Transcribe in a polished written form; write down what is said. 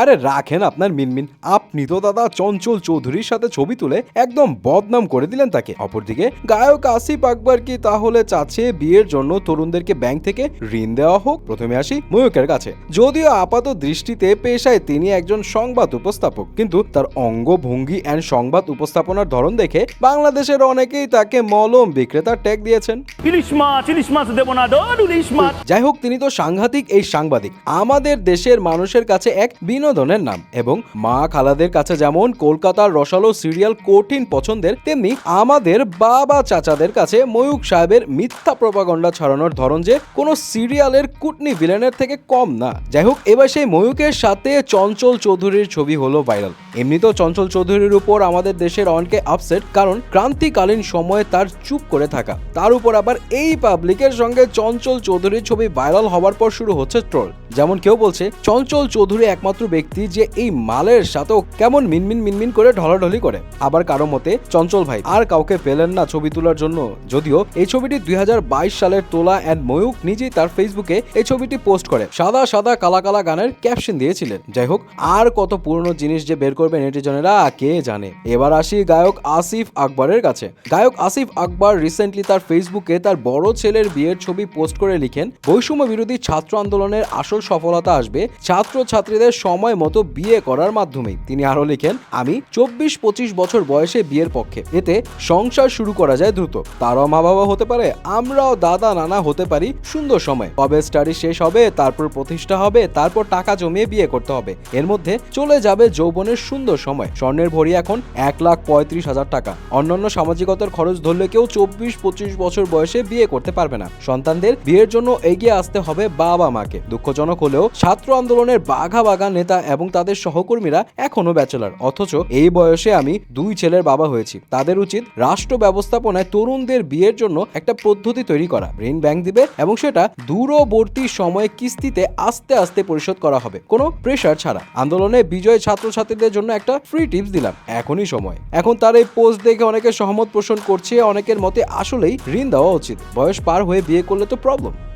আরে রাখেন আপনার মিনমিন, আপনি তো দাদা চঞ্চল চৌধুরীর সাথে ছবি তুলে একদম বদনাম করে দিলেন তাকে। অপরদিকে গায়ক আসিফ আকবর কি তাহলে চাচ্ছে বিয়ের জন্য তরুণদেরকে ব্যাংক থেকে ঋণ দেওয়া হোক? প্রথমে আসি ময়ূকের কাছে। যদিও আপাত দৃষ্টিতে পেশায় তিনি একজন সংবাদ উপস্থাপক, কিন্তু তার অঙ্গভঙ্গি এন্ড সংবাদ উপস্থাপনার ধরন দেখে বাংলাদেশের অনেকেই তাকে মলম বিক্রেতার ট্যাগ দিয়েছেন। ইলিশ মাছ দেব না ডর ইলিশ মাছ। যাই হোক, তিনি তো সাংঘাতিক এই সাংবাদিক। আমাদের দেশের মানুষের কাছে এক বিনোদনের নাম, এবং মা খালাদের কাছে যেমন কলকাতার রসালো সিরিয়াল কঠিন পছন্দের, তেমনি আমাদের বাবা চাচাদের কাছে ময়ূক সাহেবের মিথ্যা প্রপাগন্ডা ছড়ানোর ধরন যে কোনো সিরিয়ালের কুটনি ভিলেনের থেকে কম না। যাই হোক, এবার সেই ময়ূকের সাথে চঞ্চল চৌধুরীর ছবি হলো ভাইরাল। এমনিতেও চঞ্চল চৌধুরীর উপর আমাদের দেশের অনেকে আপসেট, কারণ ক্রান্তিকালীন সময়ে তার চুপ করে থাকা, তার উপর আবার এই পাবলিকের সঙ্গে চঞ্চল চৌধুরীর ছবি ভাইরাল হওয়ার পর শুরু হচ্ছে ট্রোল। যেমন কেউ বলছে চঞ্চল চৌধুরী একমাত্র ব্যক্তি যে এই মালের সাথেও কেমন মিনমিন করে ঢলাঢলি করে। আবার কারো মতে চঞ্চল ভাই আর কাউকে পেলেন না ছবি তোলার জন্য। যদিও এই ছবিটি 2022 সালের তোলা এন্ড ময়ূক নিজেই তার ফেসবুকে এই ছবিটি পোস্ট করে সাদা সাদা কালা কালা গানের ক্যাপশন দিয়েছিলেন। যাই হোক, আর কত পুরনো জিনিস যে বের করবে নেটিজনেরা কে জানে। এবার আসি গায়ক আসিফ আকবরের কাছে। গায়ক আসিফ আকবর রিসেন্টলি তার ফেসবুকে তার বড় ছেলের বিয়ের ছবি পোস্ট করে লিখেন, বৈষম্য বিরোধী ছাত্র আন্দোলনের আসল সফলতা আসবে ছাত্র ছাত্রীদের সময় মতো বিয়ে করার মাধ্যমেই। তিনি আরো লিখেন, আমি 24-25 বছর বয়সে বিয়ের পক্ষে, এতে সংসার শুরু করা যায় দ্রুত, তারাও মা বাবা হতে পারে, আমরাও দাদা নানা হতে পারি সুন্দর সময়, কবে স্টাডি শেষ হবে, তারপর প্রতিষ্ঠা হবে, তারপর টাকা জমিয়ে বিয়ে করতে হবে, এর মধ্যে চলে যাবে যৌবনের সুন্দর সময়। স্বর্ণের ভরি এখন 1,35,000 টাকা। অন্যান্য সামাজিকতার খরচ ধরলে কেউ 24-25 বছর বয়সে বিয়ে করতে পারবে না। সন্তানদের বিয়ের জন্য এগিয়ে আসতে হবে বাবা মাকে। দুঃখজনক হলেও ছাত্র আন্দোলনের বাঘা বাঘা নেতা এবং তাদের সহকর্মীরা এখনো ব্যাচেলর, অথচ এই বয়সে আমি 2 ছেলের বাবা হয়েছি। তাদের উচিত রাষ্ট্র ব্যবস্থাপনায় তরুণদের বিয়ের জন্য একটা পদ্ধতি তৈরি করা, ঋণ ব্যাংক দিবে এবং সেটা দূরবর্তী সময়ে কিস্তিতে আস্তে আস্তে পরিশোধ করা হবে, কোনো প্রেশার ছাড়া। আন্দোলনে বিজয় ছাত্রছাত্রীদের জন্য একটা ফ্রি টিপস দিলাম, এখনই সময়। এখন তার এই পোস্ট দেখে অনেকে সহমত পোষণ করছে, অনেকের মতে আসলেই ঋণ দেওয়া উচিত, বয়স পার হয়ে বিয়ে করলে তো প্রবলেম।